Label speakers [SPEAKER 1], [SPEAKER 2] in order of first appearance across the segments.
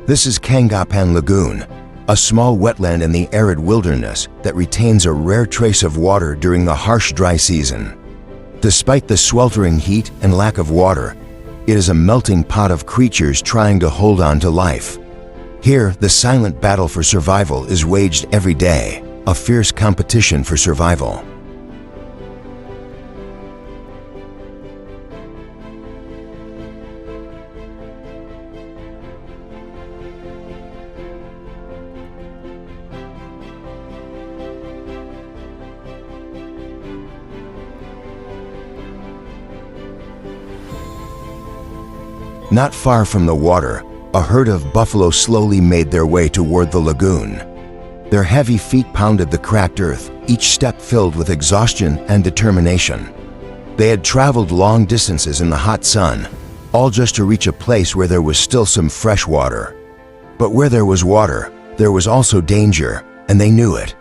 [SPEAKER 1] This is Kanga Pan Lagoon, a small wetland in the arid wilderness that retains a rare trace of water during the harsh dry season. Despite the sweltering heat and lack of water, it is a melting pot of creatures trying to hold on to life. Here, the silent battle for survival is waged every day, a fierce competition for survival. Not far from the water, a herd of buffalo slowly made their way toward the lagoon. Their heavy feet pounded the cracked earth, each step filled with exhaustion and determination. They had traveled long distances in the hot sun, all just to reach a place where there was still some fresh water. But where there was water, there was also danger, and they knew it.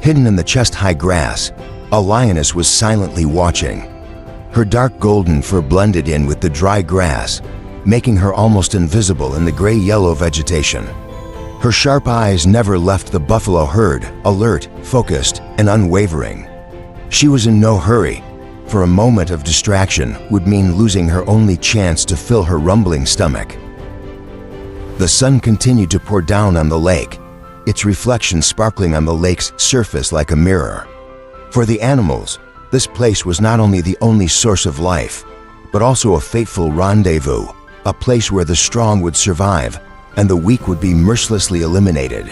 [SPEAKER 1] Hidden in the chest-high grass, a lioness was silently watching. Her dark golden fur blended in with the dry grass, making her almost invisible in the gray-yellow vegetation. Her sharp eyes never left the buffalo herd, alert, focused, and unwavering. She was in no hurry, for a moment of distraction would mean losing her only chance to fill her rumbling stomach. The sun continued to pour down on the lake, its reflection sparkling on the lake's surface like a mirror. For the animals, this place was not only the only source of life, but also a fateful rendezvous, a place where the strong would survive and the weak would be mercilessly eliminated.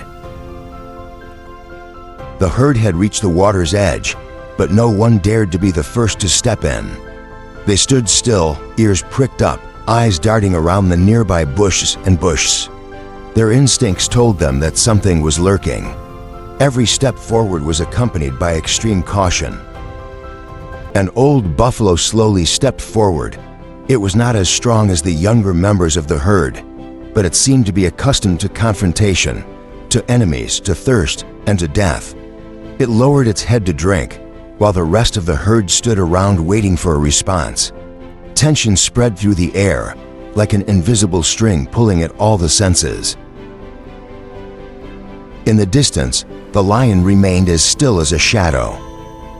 [SPEAKER 1] The herd had reached the water's edge, but no one dared to be the first to step in. They stood still, ears pricked up, eyes darting around the nearby bushes and bushes. Their instincts told them that something was lurking. Every step forward was accompanied by extreme caution. An old buffalo slowly stepped forward. It was not as strong as the younger members of the herd, but it seemed to be accustomed to confrontation, to enemies, to thirst, and to death. It lowered its head to drink, while the rest of the herd stood around waiting for a response. Tension spread through the air, like an invisible string pulling at all the senses. In the distance, the lion remained as still as a shadow.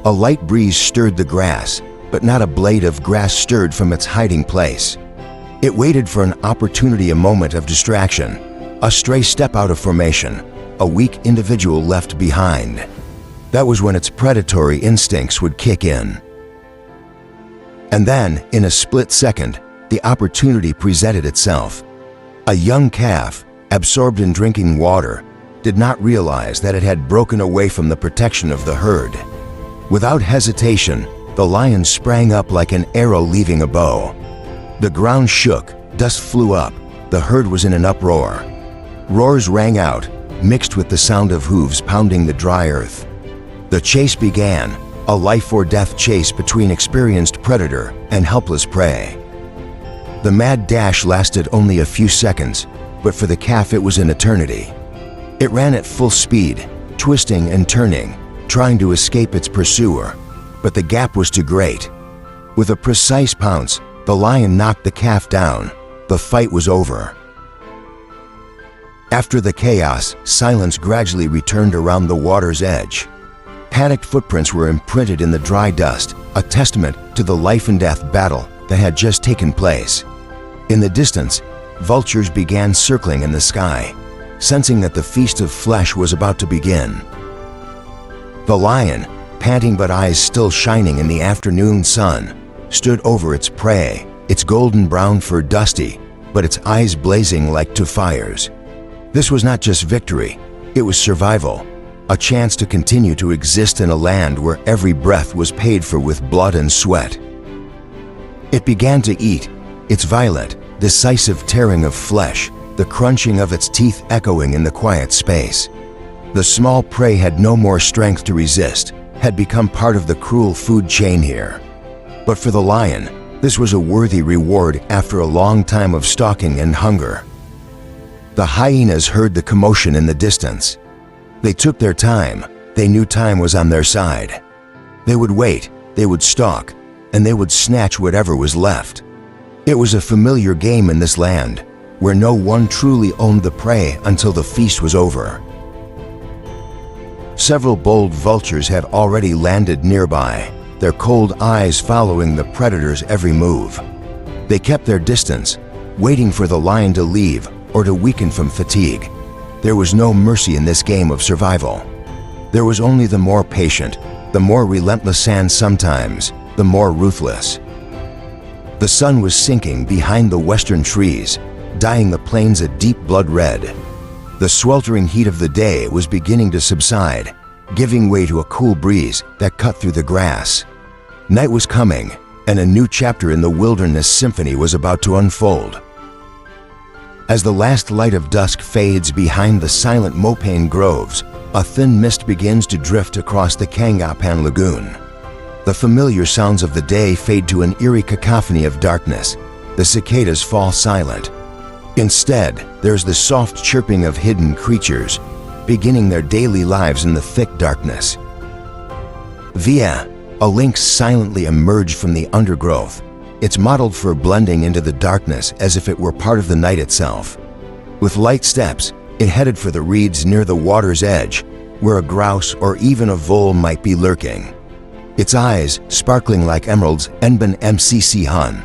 [SPEAKER 1] A light breeze stirred the grass, but not a blade of grass stirred from its hiding place. It waited for an opportunity, a moment of distraction, a stray step out of formation, a weak individual left behind. That was when its predatory instincts would kick in. And then, in a split second, the opportunity presented itself. A young calf, absorbed in drinking water, did not realize that it had broken away from the protection of the herd. Without hesitation, the lion sprang up like an arrow leaving a bow. The ground shook, dust flew up, the herd was in an uproar. Roars rang out, mixed with the sound of hooves pounding the dry earth. The chase began, a life-or-death chase between experienced predator and helpless prey. The mad dash lasted only a few seconds, but for the calf it was an eternity. It ran at full speed, twisting and turning, trying to escape its pursuer, but the gap was too great. With a precise pounce, the lion knocked the calf down. The fight was over. After the chaos, silence gradually returned around the water's edge. Panicked footprints were imprinted in the dry dust, a testament to the life-and-death battle that had just taken place. In the distance, vultures began circling in the sky, sensing that the feast of flesh was about to begin. The lion, panting but eyes still shining in the afternoon sun, stood over its prey, its golden brown fur dusty, but its eyes blazing like two fires. This was not just victory, it was survival, a chance to continue to exist in a land where every breath was paid for with blood and sweat. It began to eat, its violent, decisive tearing of flesh, the crunching of its teeth echoing in the quiet space. The small prey had no more strength to resist, had become part of the cruel food chain here. But for the lion, this was a worthy reward after a long time of stalking and hunger. The hyenas heard the commotion in the distance. They took their time. They knew time was on their side. They would wait, they would stalk, and they would snatch whatever was left. It was a familiar game in this land, where no one truly owned the prey until the feast was over. Several bold vultures had already landed nearby, their cold eyes following the predator's every move. They kept their distance, waiting for the lion to leave or to weaken from fatigue. There was no mercy in this game of survival. There was only the more patient, the more relentless, and sometimes the more ruthless. The sun was sinking behind the western trees, dyeing the plains a deep blood red. The sweltering heat of the day was beginning to subside, giving way to a cool breeze that cut through the grass. Night was coming, and a new chapter in the wilderness symphony was about to unfold. As the last light of dusk fades behind the silent mopane groves, a thin mist begins to drift across the Kanga Pan lagoon. The familiar sounds of the day fade to an eerie cacophony of darkness. The cicadas fall silent. Instead, there's the soft chirping of hidden creatures, beginning their daily lives in the thick darkness. Via, a lynx silently emerged from the undergrowth. It's modeled for blending into the darkness as if it were part of the night itself. With light steps, it headed for the reeds near the water's edge, where a grouse or even a vole might be lurking. Its eyes, sparkling like emeralds, Enben MCC Hun.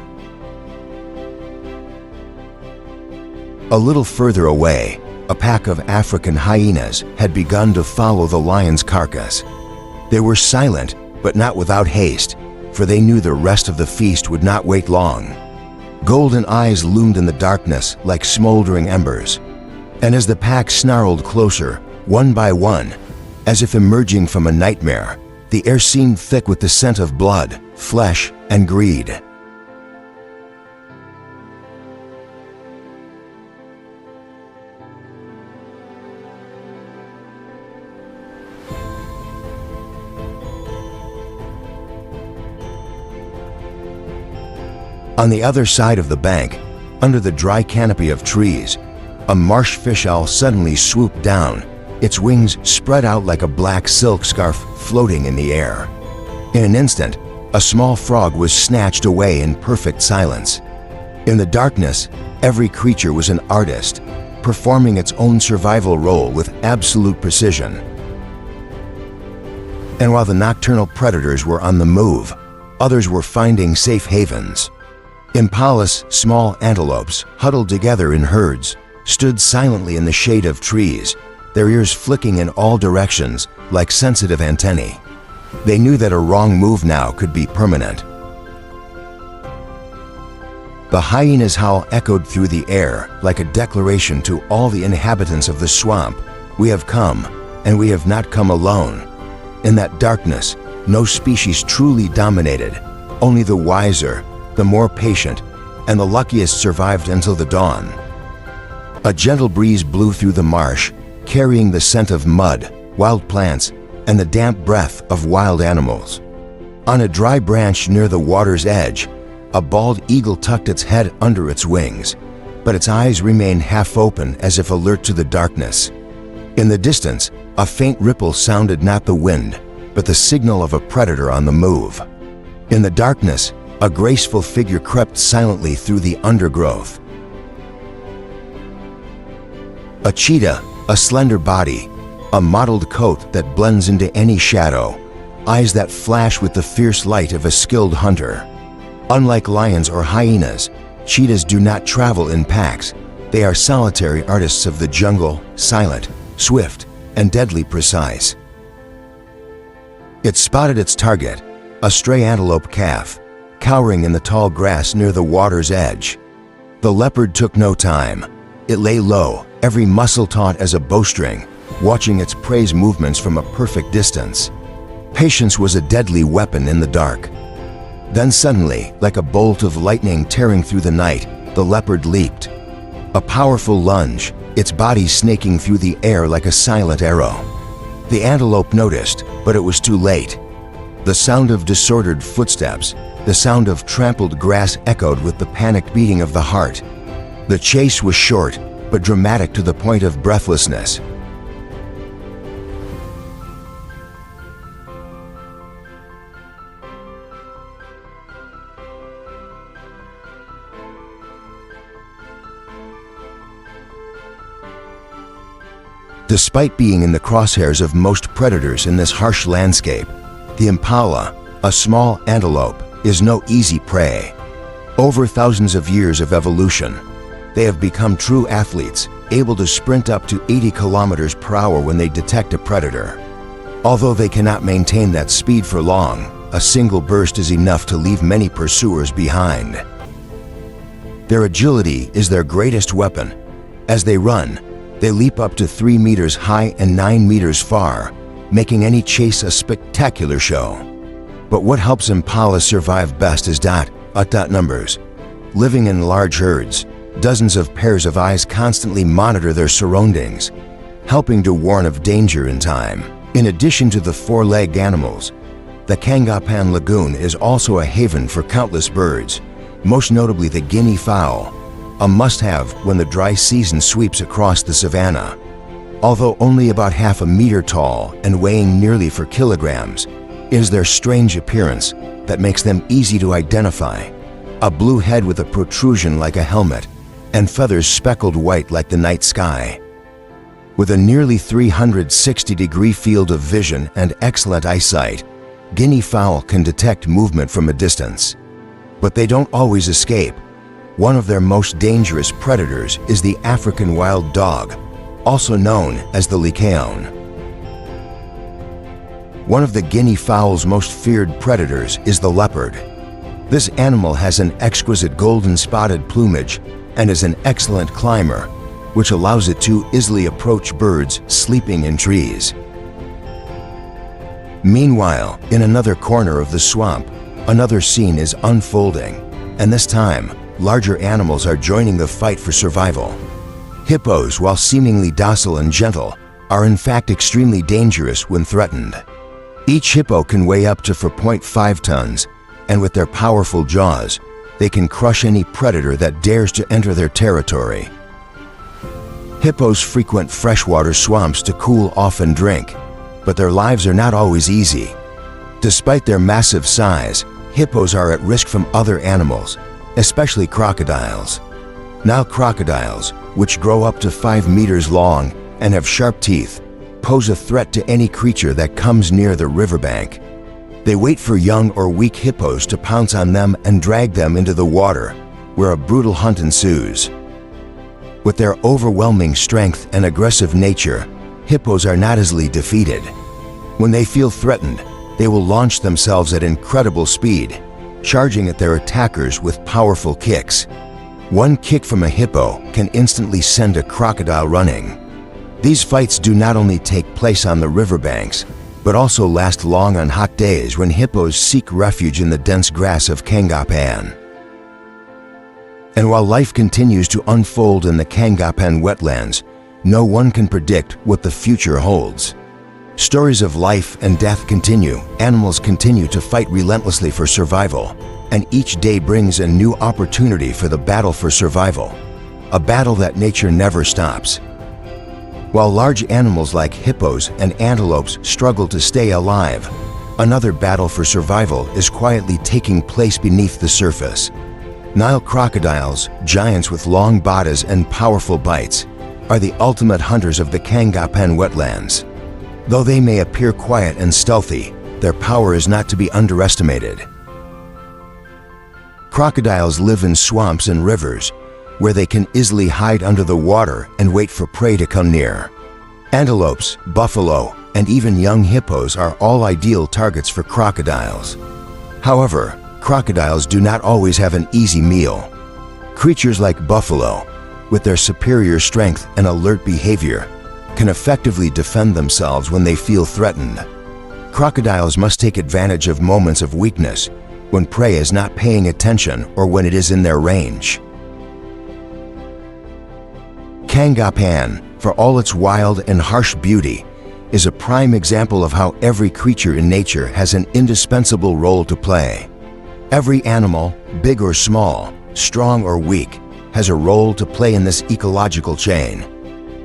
[SPEAKER 1] A little further away, a pack of African hyenas had begun to follow the lion's carcass. They were silent, but not without haste, for they knew the rest of the feast would not wait long. Golden eyes loomed in the darkness like smoldering embers. And as the pack snarled closer, one by one, as if emerging from a nightmare, the air seemed thick with the scent of blood, flesh, and greed. On the other side of the bank, under the dry canopy of trees, a marsh fish owl suddenly swooped down, its wings spread out like a black silk scarf floating in the air. In an instant, a small frog was snatched away in perfect silence. In the darkness, every creature was an artist, performing its own survival role with absolute precision. And while the nocturnal predators were on the move, others were finding safe havens. Impalas, small antelopes, huddled together in herds, stood silently in the shade of trees, their ears flicking in all directions like sensitive antennae. They knew that a wrong move now could be permanent. The hyena's howl echoed through the air like a declaration to all the inhabitants of the swamp. We have come, and we have not come alone. In that darkness, no species truly dominated. Only the wiser, the more patient, and the luckiest survived until the dawn. A gentle breeze blew through the marsh, carrying the scent of mud, wild plants, and the damp breath of wild animals. On a dry branch near the water's edge, a bald eagle tucked its head under its wings, but its eyes remained half open as if alert to the darkness. In the distance, a faint ripple sounded not the wind, but the signal of a predator on the move. In the darkness, a graceful figure crept silently through the undergrowth. A cheetah, a slender body, a mottled coat that blends into any shadow, eyes that flash with the fierce light of a skilled hunter. Unlike lions or hyenas, cheetahs do not travel in packs. They are solitary artists of the jungle, silent, swift, and deadly precise. It spotted its target, a stray antelope calf, cowering in the tall grass near the water's edge. The leopard took no time. It lay low, every muscle taut as a bowstring, watching its prey's movements from a perfect distance. Patience was a deadly weapon in the dark. Then suddenly, like a bolt of lightning tearing through the night, the leopard leaped. A powerful lunge, its body snaking through the air like a silent arrow. The antelope noticed, but it was too late. The sound of disordered footsteps, the sound of trampled grass echoed with the panicked beating of the heart. The chase was short, but dramatic to the point of breathlessness. Despite being in the crosshairs of most predators in this harsh landscape, the impala, a small antelope, is no easy prey. Over thousands of years of evolution, they have become true athletes, able to sprint up to 80 kilometers per hour when they detect a predator. Although they cannot maintain that speed for long, a single burst is enough to leave many pursuers behind. Their agility is their greatest weapon. As they run, they leap up to 3 meters high and 9 meters far, making any chase a spectacular show. But what helps impalas survive best is numbers. Living in large herds, dozens of pairs of eyes constantly monitor their surroundings, helping to warn of danger in time. In addition to the four-legged animals, the Kanga Pan lagoon is also a haven for countless birds, most notably the guinea fowl, a must-have when the dry season sweeps across the savanna. Although only about half a meter tall and weighing nearly 4 kilograms, it is their strange appearance that makes them easy to identify. A blue head with a protrusion like a helmet, and feathers speckled white like the night sky. With a nearly 360-degree field of vision and excellent eyesight, guinea fowl can detect movement from a distance. But they don't always escape. One of their most dangerous predators is the African wild dog, also known as the lycaon. One of the guinea fowl's most feared predators is the leopard. This animal has an exquisite golden spotted plumage and is an excellent climber, which allows it to easily approach birds sleeping in trees. Meanwhile, in another corner of the swamp, another scene is unfolding, and this time, larger animals are joining the fight for survival. Hippos, while seemingly docile and gentle, are in fact extremely dangerous when threatened. Each hippo can weigh up to 4.5 tons, and with their powerful jaws, they can crush any predator that dares to enter their territory. Hippos frequent freshwater swamps to cool off and drink, but their lives are not always easy. Despite their massive size, hippos are at risk from other animals, especially crocodiles. Nile crocodiles, which grow up to 5 meters long and have sharp teeth, pose a threat to any creature that comes near the riverbank. They wait for young or weak hippos to pounce on them and drag them into the water, where a brutal hunt ensues. With their overwhelming strength and aggressive nature, hippos are not easily defeated. When they feel threatened, they will launch themselves at incredible speed, charging at their attackers with powerful kicks. One kick from a hippo can instantly send a crocodile running. These fights do not only take place on the riverbanks, but also last long on hot days when hippos seek refuge in the dense grass of Kanga Pan. And while life continues to unfold in the Kanga Pan wetlands, no one can predict what the future holds. Stories of life and death continue, animals continue to fight relentlessly for survival, and each day brings a new opportunity for the battle for survival, a battle that nature never stops. While large animals like hippos and antelopes struggle to stay alive, another battle for survival is quietly taking place beneath the surface. Nile crocodiles, giants with long bodies and powerful bites, are the ultimate hunters of the Kanga Pan wetlands. Though they may appear quiet and stealthy, their power is not to be underestimated. Crocodiles live in swamps and rivers, where they can easily hide under the water and wait for prey to come near. Antelopes, buffalo, and even young hippos are all ideal targets for crocodiles. However, crocodiles do not always have an easy meal. Creatures like buffalo, with their superior strength and alert behavior, can effectively defend themselves when they feel threatened. Crocodiles must take advantage of moments of weakness, when prey is not paying attention or when it is in their range. Kanga Pan, for all its wild and harsh beauty, is a prime example of how every creature in nature has an indispensable role to play. Every animal, big or small, strong or weak, has a role to play in this ecological chain,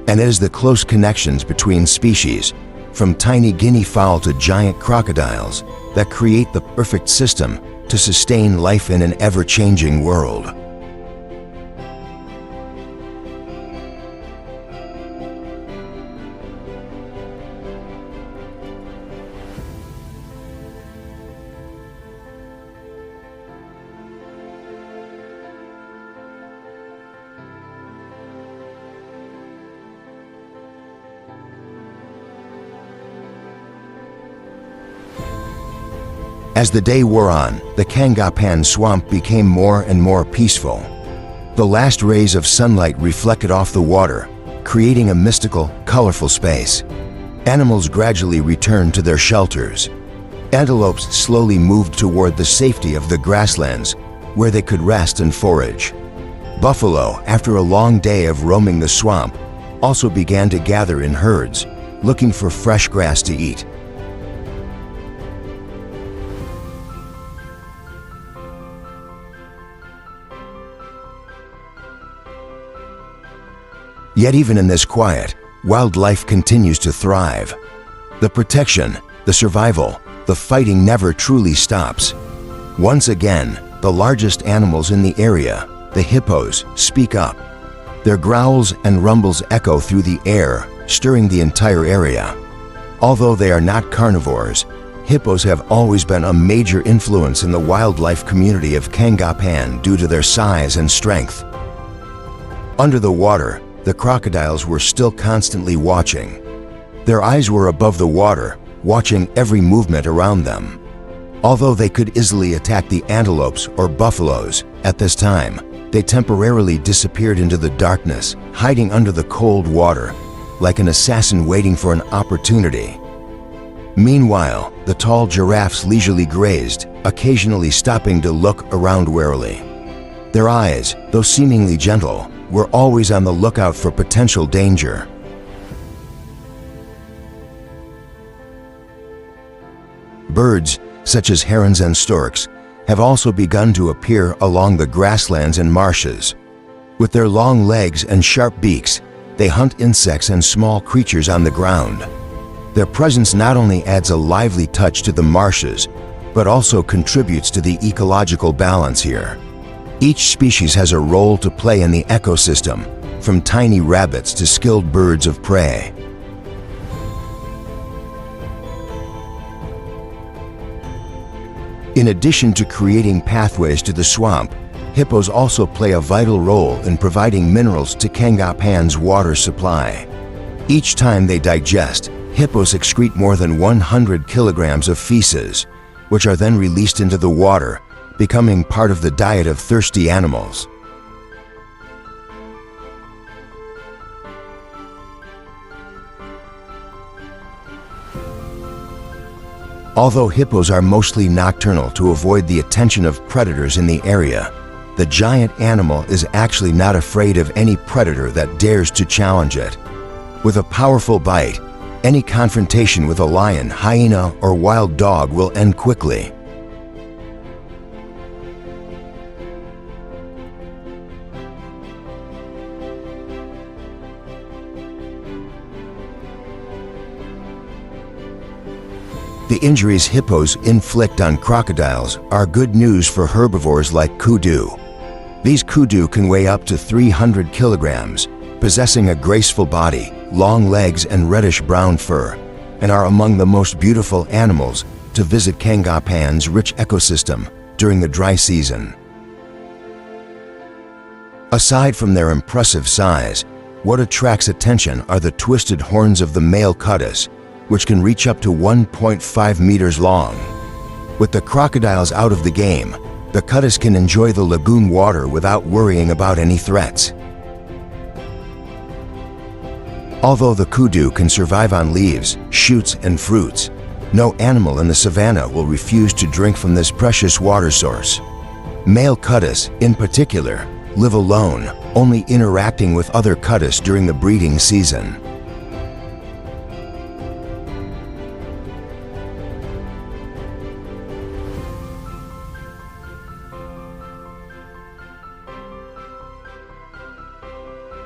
[SPEAKER 1] and it is the close connections between species, from tiny guinea fowl to giant crocodiles, that create the perfect system to sustain life in an ever-changing world. As the day wore on, the Kanga Pan swamp became more and more peaceful. The last rays of sunlight reflected off the water, creating a mystical, colorful space. Animals gradually returned to their shelters. Antelopes slowly moved toward the safety of the grasslands, where they could rest and forage. Buffalo, after a long day of roaming the swamp, also began to gather in herds, looking for fresh grass to eat. Yet even in this quiet, wildlife continues to thrive. The protection, the survival, the fighting never truly stops. Once again, the largest animals in the area, the hippos, speak up. Their growls and rumbles echo through the air, stirring the entire area. Although they are not carnivores, hippos have always been a major influence in the wildlife community of Kanga Pan due to their size and strength. Under the water, the crocodiles were still constantly watching. Their eyes were above the water, watching every movement around them. Although they could easily attack the antelopes or buffaloes, at this time, they temporarily disappeared into the darkness, hiding under the cold water, like an assassin waiting for an opportunity. Meanwhile, the tall giraffes leisurely grazed, occasionally stopping to look around warily. Their eyes, though seemingly gentle, were always on the lookout for potential danger. Birds, such as herons and storks, have also begun to appear along the grasslands and marshes. With their long legs and sharp beaks, they hunt insects and small creatures on the ground. Their presence not only adds a lively touch to the marshes, but also contributes to the ecological balance here. Each species has a role to play in the ecosystem, from tiny rabbits to skilled birds of prey. In addition to creating pathways to the swamp, hippos also play a vital role in providing minerals to Kanga Pan's water supply. Each time they digest, hippos excrete more than 100 kilograms of feces, which are then released into the water, becoming part of the diet of thirsty animals. Although hippos are mostly nocturnal to avoid the attention of predators in the area, the giant animal is actually not afraid of any predator that dares to challenge it. With a powerful bite, any confrontation with a lion, hyena, or wild dog will end quickly. The injuries hippos inflict on crocodiles are good news for herbivores like kudu. These kudu can weigh up to 300 kilograms, possessing a graceful body, long legs, and reddish-brown fur, and are among the most beautiful animals to visit Kanga Pan's rich ecosystem during the dry season. Aside from their impressive size, what attracts attention are the twisted horns of the male cutis, which can reach up to 1.5 meters long. With the crocodiles out of the game, the cutis can enjoy the lagoon water without worrying about any threats. Although the kudu can survive on leaves, shoots, and fruits, no animal in the savanna will refuse to drink from this precious water source. Male cutis, in particular, live alone, only interacting with other cutis during the breeding season.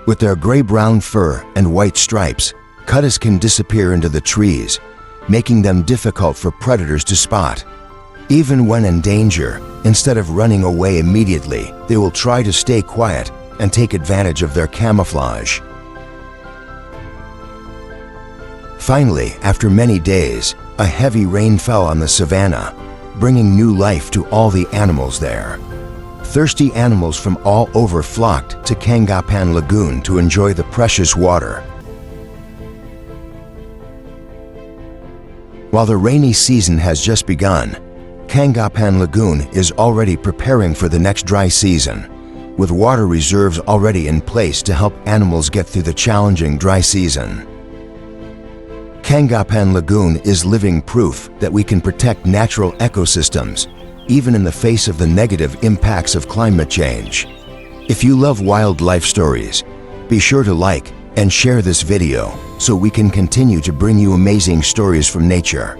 [SPEAKER 1] With their gray-brown fur and white stripes, cutters can disappear into the trees, making them difficult for predators to spot. Even when in danger, instead of running away immediately, they will try to stay quiet and take advantage of their camouflage. Finally, after many days, a heavy rain fell on the savanna, bringing new life to all the animals there. Thirsty animals from all over flocked to Kanga Pan Lagoon to enjoy the precious water. While the rainy season has just begun, Kanga Pan Lagoon is already preparing for the next dry season, with water reserves already in place to help animals get through the challenging dry season. Kanga Pan Lagoon is living proof that we can protect natural ecosystems, even in the face of the negative impacts of climate change. If you love wildlife stories, be sure to like and share this video so we can continue to bring you amazing stories from nature.